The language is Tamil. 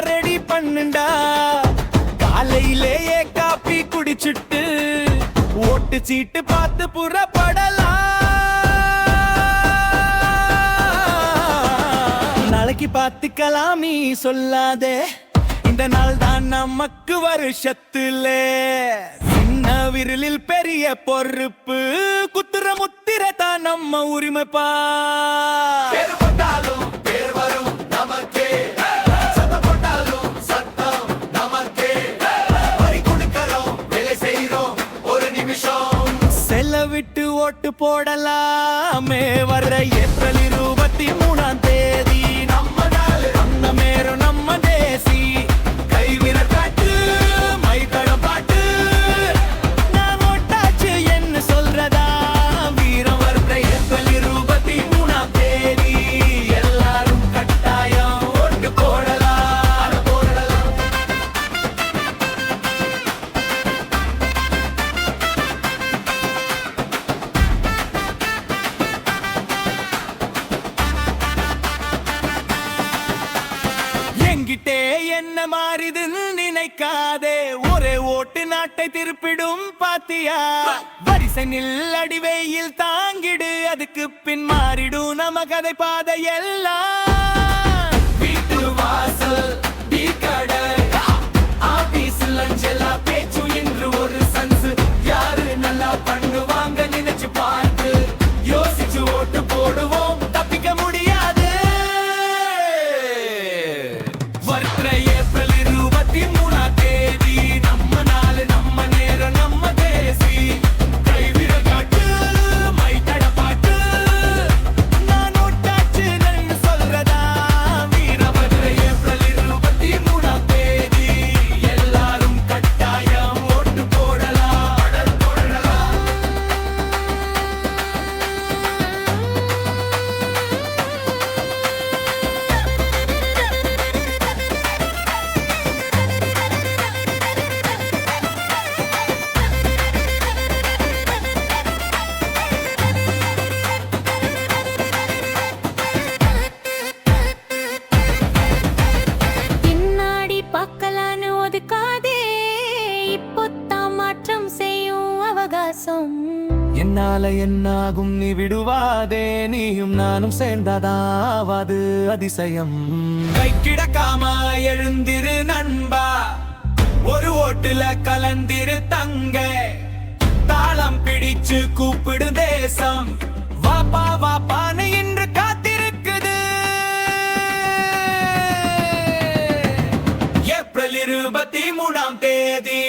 ரெடி பண்ணுண்டா. காலையிலேயே காப்பி குடிச்சிட்டு ஓட்டு சீட்டு பார்த்து புறப்படலாம். நாளைக்கு பார்த்துக்கலாம் நீ சொல்லாதே, இந்த நாள் தான் நமக்கு வருஷத்திலே. சின்ன விரலில் பெரிய பொறுப்பு, குத்துற முத்திர தான் நம்ம உரிமைப்பா. விட்டு ஓட்டு போடலாமே. வர்ற ஏப்ரல் 23ஆம் தேதி நம்ம நாள், நம்ம நேரம், நம்ம தேசி. கைவிர காட்டு மைத்தடம் பாட்டு, நான் ஓட்டாச்சு என்ன சொல்றதா வீரம். வர்ற ஏப்ரல் 23ஆம் தேதி எல்லாரும் கட்டாயம் ஓட்டு போடலாம். என்கிட்டே என்ன மாறிதுன்னு நினைக்காதே, ஒரே ஓட்டு நாட்டை திருப்பிடும் பாத்தியா. வரிசை நில்லடி வெயில் தாங்கிடு, அதுக்கு பின் மாறிடும் நம்ம கதை பாதை எல்லாம். வீட்டு வாசல் டீ கடை ஆபீஸ் லஞ்சலா பேச்சு என்று ஒரு சன்ஸ். யாரு நல்லா பண்ணுவாங்க நினைச்சு பார்த்து யோசிச்சு ஓட்டு போடுவோம், தப்பிக்க முடியாது. ஏப்ரல் 23ஆம் தேதி நம்ம நாள், நம்ம நேரம், நம்ம தேசி. கைவிர காட்டு மைத்தட பாட்டு, நான் ஓட்டாச்சு நன்னு சொல்றதா வீரபத்ர. ஏப்ரல் 23ஆம் தேதி எல்லாரும் கட்டாயம் ஓட்டு போடலாம். பின்னாடி பார்க்கலான்னு ஒதுக்காதே, இப்போத்தான் மாற்றம் செய்யும் அவகாசம். என்னால என்னாகும் நீ விடுவாதே, நீயும் நானும் சேர்ந்ததாவது அதிசயம். கை கிடக்காம எழுந்திரு நண்பா, ஒரு ஓட்டுல கலந்திரு தங்க. தாளம் பிடிச்சு கூப்பிடு தேசம், வாப்பா வாப்பான்னு இன்று காத்திருக்குது. ஏப்ரல் 23ஆம் தேதி